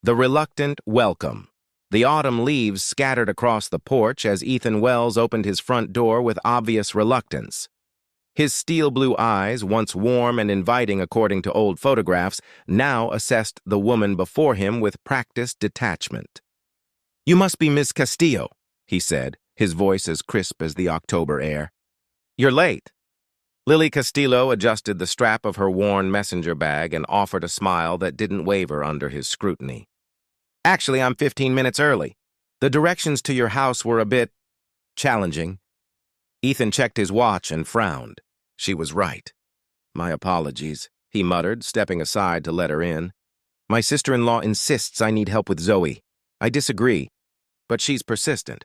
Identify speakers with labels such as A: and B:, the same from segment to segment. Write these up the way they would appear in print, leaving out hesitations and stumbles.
A: The reluctant welcome. The autumn leaves scattered across the porch as Ethan Wells opened his front door with obvious reluctance. His steel blue eyes, once warm and inviting according to old photographs, now assessed the woman before him with practiced detachment. "You must be Miss Castillo," he said, his voice as crisp as the October air. "You're late." Lily Castillo adjusted the strap of her worn messenger bag and offered a smile that didn't waver under his scrutiny. "Actually, I'm 15 minutes early. The directions to your house were a bit challenging." Ethan checked his watch and frowned. She was right. "My apologies," he muttered, stepping aside to let her in. "My sister-in-law insists I need help with Zoe. I disagree, but she's persistent."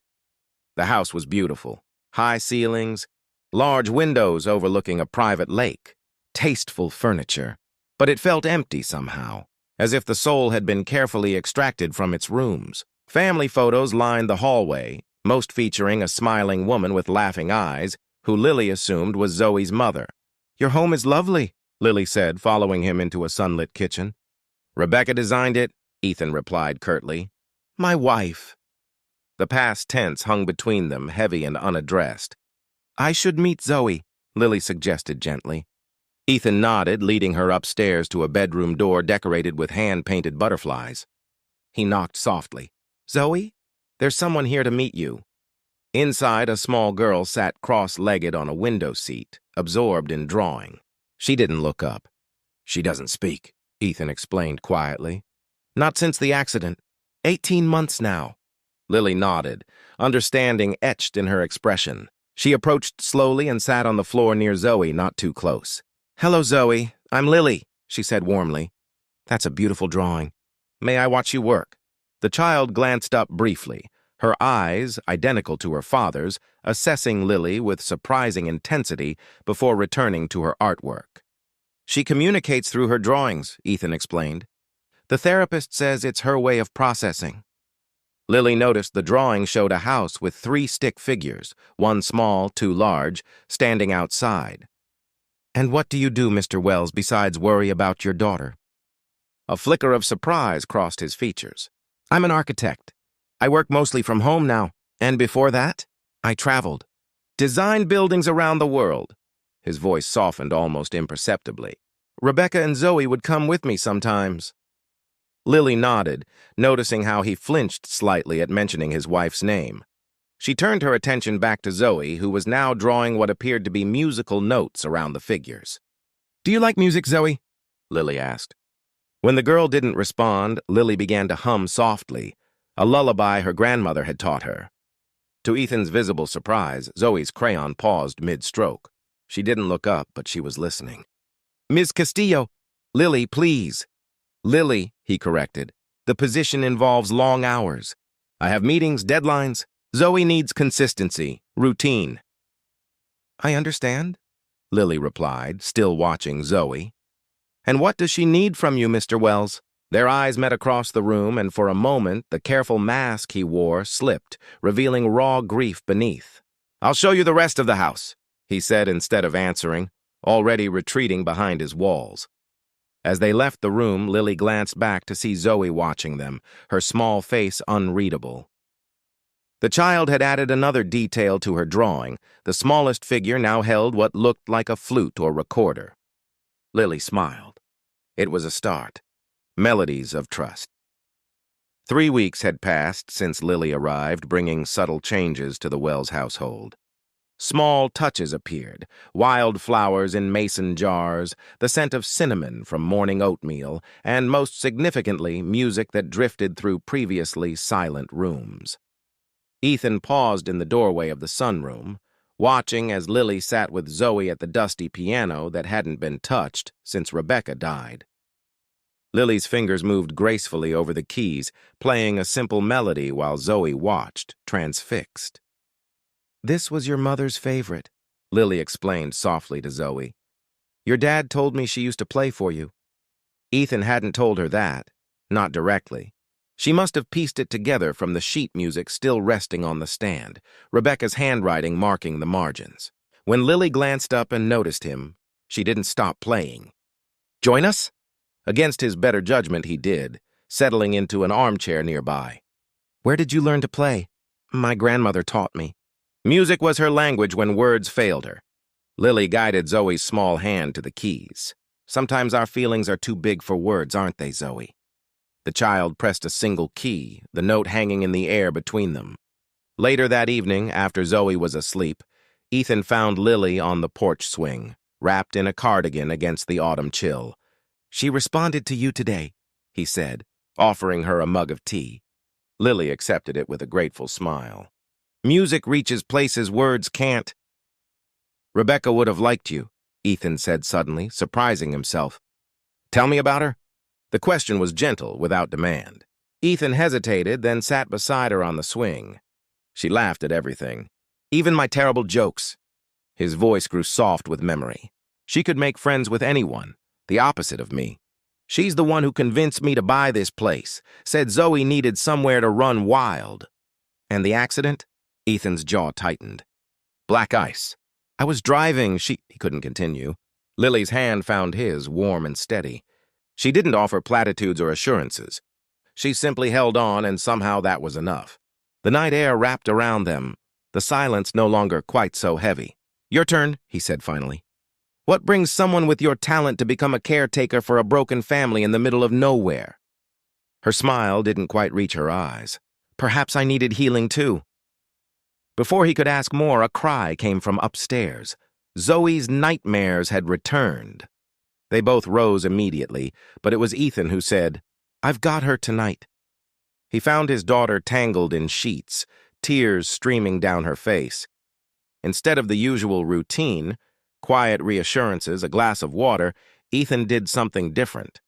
A: The house was beautiful. High ceilings, large windows overlooking a private lake, tasteful furniture, but it felt empty somehow, as if the soul had been carefully extracted from its rooms. Family photos lined the hallway, most featuring a smiling woman with laughing eyes, who Lily assumed was Zoe's mother. "Your home is lovely," Lily said, following him into a sunlit kitchen. "Rebecca designed it," Ethan replied curtly. "My wife." The past tense hung between them, heavy and unaddressed. "I should meet Zoe," Lily suggested gently. Ethan nodded, leading her upstairs to a bedroom door decorated with hand-painted butterflies. He knocked softly. "Zoe, there's someone here to meet you." Inside, a small girl sat cross-legged on a window seat, absorbed in drawing. She didn't look up. "She doesn't speak," Ethan explained quietly. "Not since the accident. 18 months now." Lily nodded, understanding etched in her expression. She approached slowly and sat on the floor near Zoe, not too close. "Hello, Zoe. I'm Lily," she said warmly. "That's a beautiful drawing. May I watch you work?" The child glanced up briefly, her eyes, identical to her father's, assessing Lily with surprising intensity before returning to her artwork. "She communicates through her drawings," Ethan explained. "The therapist says it's her way of processing." Lily noticed the drawing showed a house with 3 stick figures, one small, 2 large, standing outside. "And what do you do, Mr. Wells, besides worry about your daughter?" A flicker of surprise crossed his features. "I'm an architect. I work mostly from home now, and before that, I traveled. Designed buildings around the world." His voice softened almost imperceptibly. "Rebecca and Zoe would come with me sometimes." Lily nodded, noticing how he flinched slightly at mentioning his wife's name. She turned her attention back to Zoe, who was now drawing what appeared to be musical notes around the figures. "Do you like music, Zoe?" Lily asked. When the girl didn't respond, Lily began to hum softly, a lullaby her grandmother had taught her. To Ethan's visible surprise, Zoe's crayon paused mid-stroke. She didn't look up, but she was listening. "Miss Castillo, Lily, please." "Lily," he corrected. "The position involves long hours. I have meetings, deadlines. Zoe needs consistency, routine." "I understand," Lily replied, still watching Zoe. "And what does she need from you, Mr. Wells?" Their eyes met across the room, and for a moment the careful mask he wore slipped, revealing raw grief beneath. "I'll show you the rest of the house," he said instead of answering, already retreating behind his walls. As they left the room, Lily glanced back to see Zoe watching them, her small face unreadable. The child had added another detail to her drawing. The smallest figure now held what looked like a flute or recorder. Lily smiled. It was a start. Melodies of trust. 3 weeks had passed since Lily arrived, bringing subtle changes to the Wells household. Small touches appeared, wild flowers in mason jars, the scent of cinnamon from morning oatmeal, and most significantly, music that drifted through previously silent rooms. Ethan paused in the doorway of the sunroom, watching as Lily sat with Zoe at the dusty piano that hadn't been touched since Rebecca died. Lily's fingers moved gracefully over the keys, playing a simple melody while Zoe watched, transfixed. "This was your mother's favorite," Lily explained softly to Zoe. "Your dad told me she used to play for you." Ethan hadn't told her that, not directly. She must have pieced it together from the sheet music still resting on the stand, Rebecca's handwriting marking the margins. When Lily glanced up and noticed him, she didn't stop playing. "Join us?" Against his better judgment, he did, settling into an armchair nearby. "Where did you learn to play?" "My grandmother taught me." Music was her language when words failed her. Lily guided Zoe's small hand to the keys. "Sometimes our feelings are too big for words, aren't they, Zoe?" The child pressed a single key, the note hanging in the air between them. Later that evening, after Zoe was asleep, Ethan found Lily on the porch swing, wrapped in a cardigan against the autumn chill. "She responded to you today," he said, offering her a mug of tea. Lily accepted it with a grateful smile. "Music reaches places words can't." "Rebecca would have liked you," Ethan said suddenly, surprising himself. "Tell me about her?" The question was gentle, without demand. Ethan hesitated, then sat beside her on the swing. "She laughed at everything, even my terrible jokes." His voice grew soft with memory. "She could make friends with anyone, the opposite of me. She's the one who convinced me to buy this place, said Zoe needed somewhere to run wild." "And the accident?" Ethan's jaw tightened. "Black ice. I was driving, he couldn't continue. Lily's hand found his, warm and steady. She didn't offer platitudes or assurances. She simply held on, and somehow that was enough. The night air wrapped around them, the silence no longer quite so heavy. "Your turn," he said finally. "What brings someone with your talent to become a caretaker for a broken family in the middle of nowhere?" Her smile didn't quite reach her eyes. "Perhaps I needed healing too." Before he could ask more, a cry came from upstairs. Zoe's nightmares had returned. They both rose immediately, but it was Ethan who said, "I've got her tonight." He found his daughter tangled in sheets, tears streaming down her face. Instead of the usual routine, quiet reassurances, a glass of water, Ethan did something different.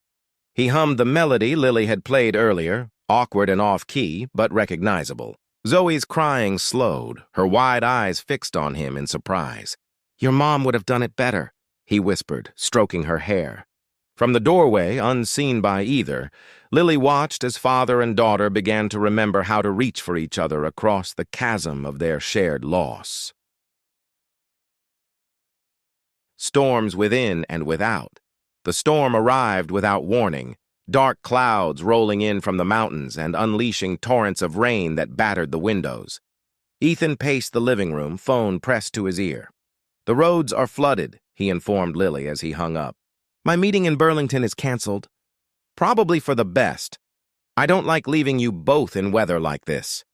A: He hummed the melody Lily had played earlier, awkward and off-key, but recognizable. Zoe's crying slowed, her wide eyes fixed on him in surprise. "Your mom would have done it better," he whispered, stroking her hair. From the doorway, unseen by either, Lily watched as father and daughter began to remember how to reach for each other across the chasm of their shared loss. Storms within and without. The storm arrived without warning, dark clouds rolling in from the mountains and unleashing torrents of rain that battered the windows. Ethan paced the living room, phone pressed to his ear. "The roads are flooded," he informed Lily as he hung up. "My meeting in Burlington is canceled. Probably for the best. I don't like leaving you both in weather like this."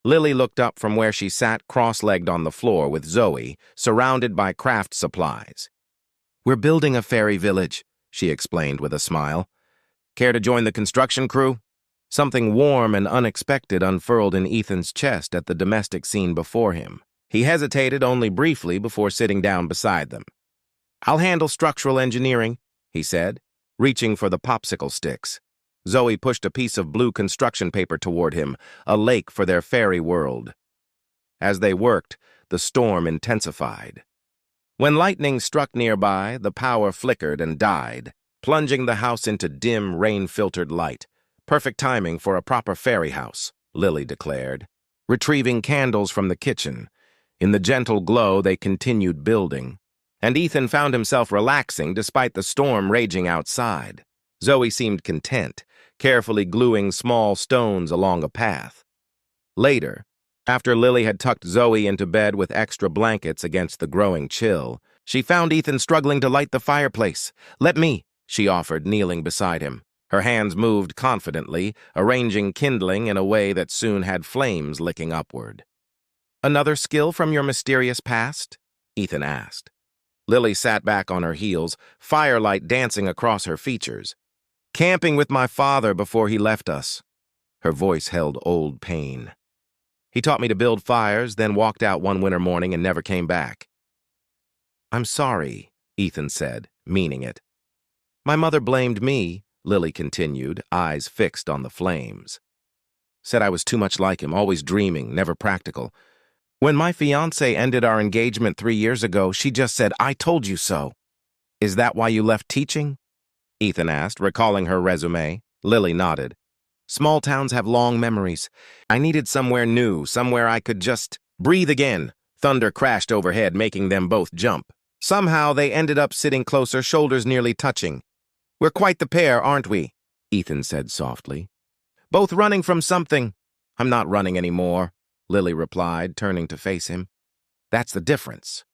A: Lily looked up from where she sat cross-legged on the floor with Zoe, surrounded by craft supplies. "We're building a fairy village," she explained with a smile. "Care to join the construction crew?" Something warm and unexpected unfurled in Ethan's chest at the domestic scene before him. He hesitated only briefly before sitting down beside them. "I'll handle structural engineering," he said, reaching for the popsicle sticks. Zoe pushed a piece of blue construction paper toward him, a lake for their fairy world. As they worked, the storm intensified. When lightning struck nearby, the power flickered and died, plunging the house into dim, rain-filtered light. "Perfect timing for a proper fairy house," Lily declared, retrieving candles from the kitchen. In the gentle glow, they continued building, and Ethan found himself relaxing despite the storm raging outside. Zoe seemed content, carefully gluing small stones along a path. Later, after Lily had tucked Zoe into bed with extra blankets against the growing chill, she found Ethan struggling to light the fireplace. "Let me," she offered, kneeling beside him. Her hands moved confidently, arranging kindling in a way that soon had flames licking upward. "Another skill from your mysterious past?" Ethan asked. Lily sat back on her heels, firelight dancing across her features. "Camping with my father before he left us." Her voice held old pain. "He taught me to build fires, then walked out one winter morning and never came back." "I'm sorry," Ethan said, meaning it. "My mother blamed me," Lily continued, eyes fixed on the flames. "Said I was too much like him, always dreaming, never practical. When my fiancé ended our engagement 3 years ago, she just said, 'I told you so.'" "Is that why you left teaching?" Ethan asked, recalling her resume. Lily nodded. "Small towns have long memories. I needed somewhere new, somewhere I could just breathe again." Thunder crashed overhead, making them both jump. Somehow they ended up sitting closer, shoulders nearly touching. "We're quite the pair, aren't we?" Ethan said softly. Both running from something. I'm not running anymore, Lily replied, turning to face him. That's the difference.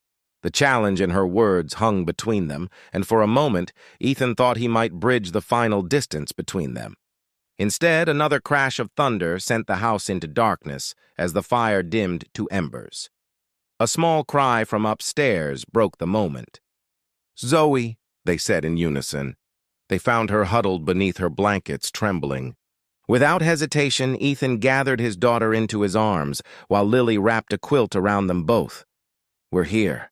A: The challenge in her words hung between them, and for a moment, Ethan thought he might bridge the final distance between them. Instead, another crash of thunder sent the house into darkness as the fire dimmed to embers. A small cry from upstairs broke the moment. Zoe, they said in unison. They found her huddled beneath her blankets, trembling. Without hesitation, Ethan gathered his daughter into his arms, while Lily wrapped a quilt around them both. We're here,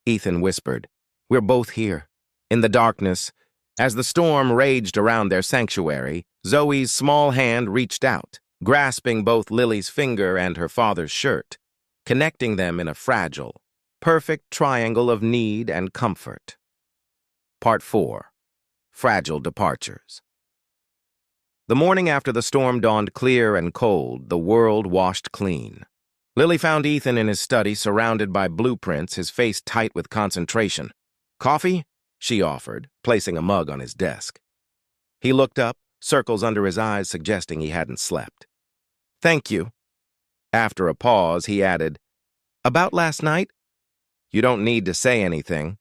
A: Ethan whispered. We're both here. In the darkness, as the storm raged around their sanctuary, Zoe's small hand reached out, grasping both Lily's finger and her father's shirt, connecting them in a fragile, perfect triangle of need and comfort. Part 4. Fragile Departures. The morning after the storm dawned clear and cold, the world washed clean. Lily found Ethan in his study, surrounded by blueprints, his face tight with concentration. Coffee? She offered, placing a mug on his desk. He looked up, circles under his eyes suggesting he hadn't slept. Thank you. After a pause, he added, About last night? You don't need to say anything,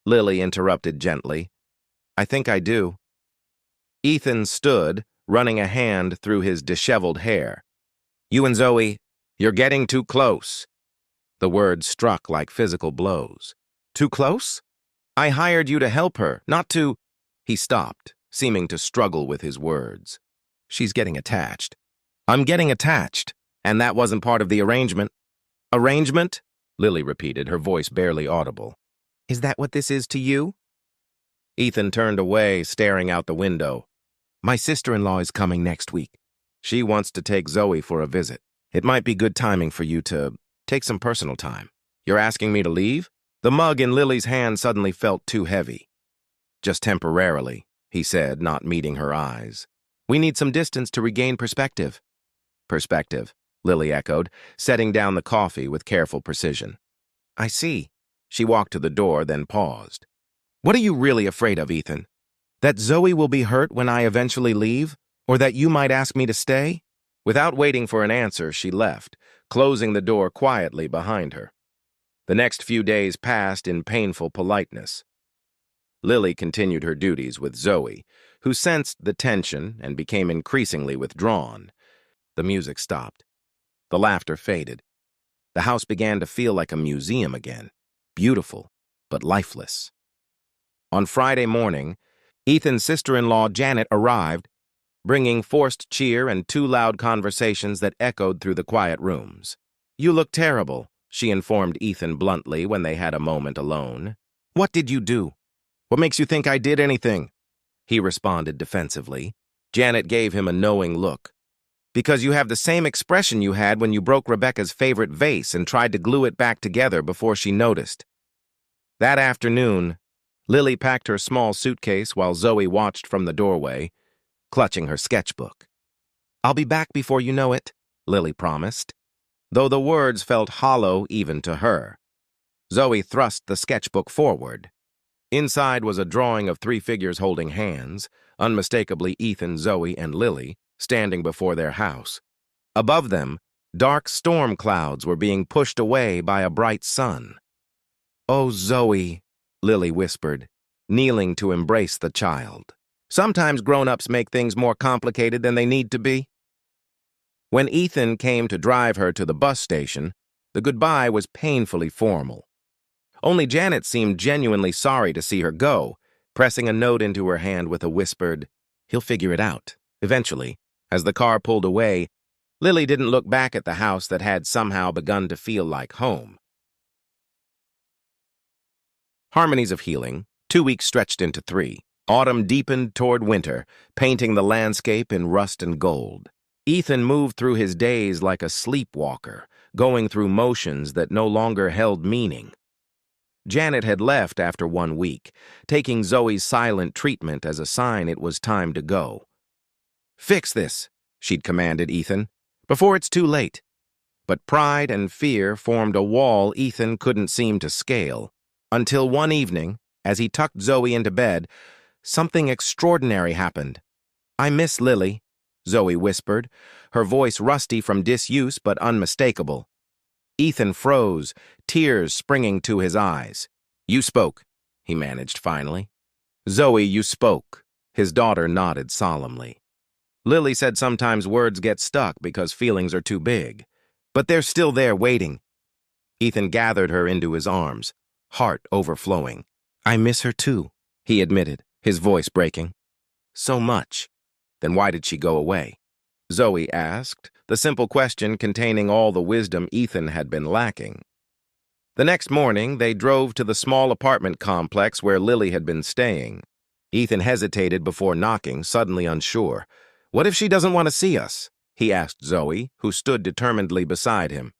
A: Lily interrupted gently. I think I do. Ethan stood, running a hand through his disheveled hair. You and Zoe, you're getting too close. The words struck like physical blows. Too close? I hired you to help her, not to... He stopped, seeming to struggle with his words. She's getting attached. I'm getting attached, and that wasn't part of the arrangement. Arrangement? Lily repeated, her voice barely audible. Is that what this is to you? Ethan turned away, staring out the window. My sister-in-law is coming next week. She wants to take Zoe for a visit. It might be good timing for you to take some personal time. You're asking me to leave? The mug in Lily's hand suddenly felt too heavy. Just temporarily, he said, not meeting her eyes. We need some distance to regain perspective. Perspective, Lily echoed, setting down the coffee with careful precision. I see. She walked to the door, then paused. What are you really afraid of, Ethan? That Zoe will be hurt when I eventually leave? Or that you might ask me to stay? Without waiting for an answer, she left, closing the door quietly behind her. The next few days passed in painful politeness. Lily continued her duties with Zoe, who sensed the tension and became increasingly withdrawn. The music stopped. The laughter faded. The house began to feel like a museum again, beautiful but lifeless. On Friday morning, Ethan's sister-in-law Janet arrived, bringing forced cheer and two loud conversations that echoed through the quiet rooms. You look terrible, she informed Ethan bluntly when they had a moment alone. What did you do? What makes you think I did anything? He responded defensively. Janet gave him a knowing look. Because you have the same expression you had when you broke Rebecca's favorite vase and tried to glue it back together before she noticed. That afternoon, Lily packed her small suitcase while Zoe watched from the doorway, clutching her sketchbook. I'll be back before you know it, Lily promised, though the words felt hollow even to her. Zoe thrust the sketchbook forward. Inside was a drawing of three figures holding hands, unmistakably Ethan, Zoe, and Lily, standing before their house. Above them, dark storm clouds were being pushed away by a bright sun. Oh, Zoe, Lily whispered, kneeling to embrace the child. Sometimes grown-ups make things more complicated than they need to be. When Ethan came to drive her to the bus station, the goodbye was painfully formal. Only Janet seemed genuinely sorry to see her go, pressing a note into her hand with a whispered, "He'll figure it out, eventually." As the car pulled away, Lily didn't look back at the house that had somehow begun to feel like home. Harmonies of healing, 2 weeks stretched into 3. Autumn deepened toward winter, painting the landscape in rust and gold. Ethan moved through his days like a sleepwalker, going through motions that no longer held meaning. Janet had left after 1 week, taking Zoe's silent treatment as a sign it was time to go. Fix this, she'd commanded Ethan, before it's too late. But pride and fear formed a wall Ethan couldn't seem to scale, until one evening, as he tucked Zoe into bed, something extraordinary happened. "I miss Lily," Zoe whispered, her voice rusty from disuse but unmistakable. Ethan froze, tears springing to his eyes. "You spoke," he managed finally. "Zoe, you spoke." His daughter nodded solemnly. "Lily said sometimes words get stuck because feelings are too big. But they're still there waiting." Ethan gathered her into his arms, heart overflowing. "I miss her too," he admitted, his voice breaking. "So much." "Then why did she go away?" Zoe asked, the simple question containing all the wisdom Ethan had been lacking. The next morning, they drove to the small apartment complex where Lily had been staying. Ethan hesitated before knocking, suddenly unsure. "What if she doesn't want to see us?" he asked Zoe, who stood determinedly beside him.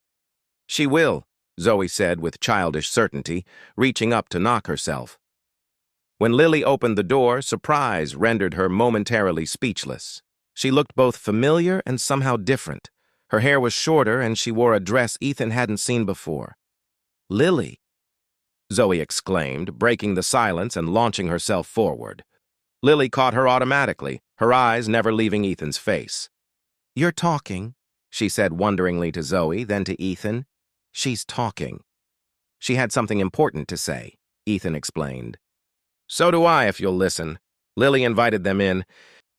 A: "She will," Zoe said with childish certainty, reaching up to knock herself. When Lily opened the door, surprise rendered her momentarily speechless. She looked both familiar and somehow different. Her hair was shorter, and she wore a dress Ethan hadn't seen before. "Lily!" Zoe exclaimed, breaking the silence and launching herself forward. Lily caught her automatically, her eyes never leaving Ethan's face. "You're talking," she said wonderingly to Zoe, then to Ethan. "She's talking." "She had something important to say," Ethan explained. "So do I, if you'll listen." Lily invited them in,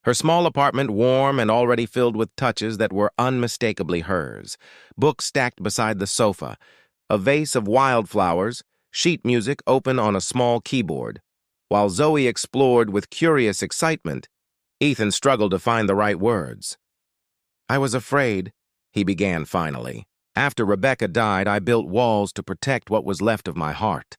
A: her small apartment warm and already filled with touches that were unmistakably hers. Books stacked beside the sofa, a vase of wildflowers, sheet music open on a small keyboard. While Zoe explored with curious excitement, Ethan struggled to find the right words. "I was afraid," he began finally. "After Rebecca died, I built walls to protect what was left of my heart.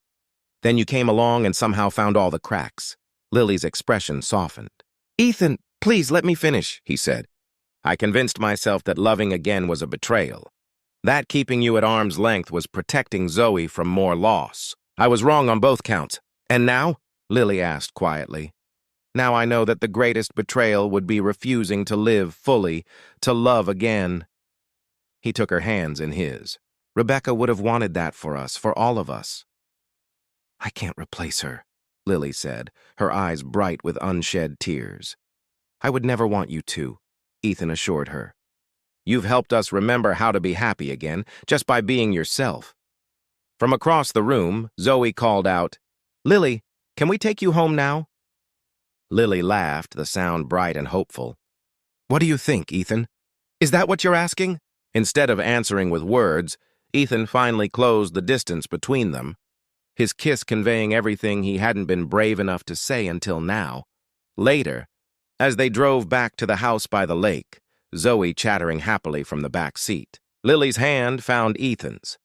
A: Then you came along and somehow found all the cracks." Lily's expression softened. "Ethan, please let me finish," he said. "I convinced myself that loving again was a betrayal. That keeping you at arm's length was protecting Zoe from more loss. I was wrong on both counts. And now?" Lily asked quietly. "Now I know that the greatest betrayal would be refusing to live fully, to love again." He took her hands in his. "Rebecca would have wanted that for us, for all of us." "I can't replace her," Lily said, her eyes bright with unshed tears. "I would never want you to," Ethan assured her. "You've helped us remember how to be happy again, just by being yourself." From across the room, Zoe called out, "Lily, can we take you home now?" Lily laughed, the sound bright and hopeful. "What do you think, Ethan? Is that what you're asking?" Instead of answering with words, Ethan finally closed the distance between them, his kiss conveying everything he hadn't been brave enough to say until now. Later, as they drove back to the house by the lake, Zoe chattering happily from the back seat, Lily's hand found Ethan's.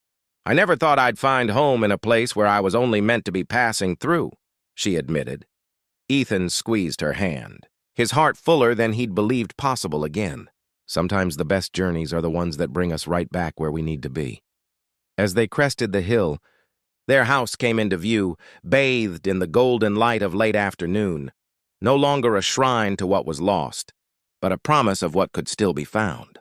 A: "I never thought I'd find home in a place where I was only meant to be passing through," she admitted. Ethan squeezed her hand, his heart fuller than he'd believed possible again. Sometimes the best journeys are the ones that bring us right back where we need to be. As they crested the hill, their house came into view, bathed in the golden light of late afternoon, no longer a shrine to what was lost, but a promise of what could still be found.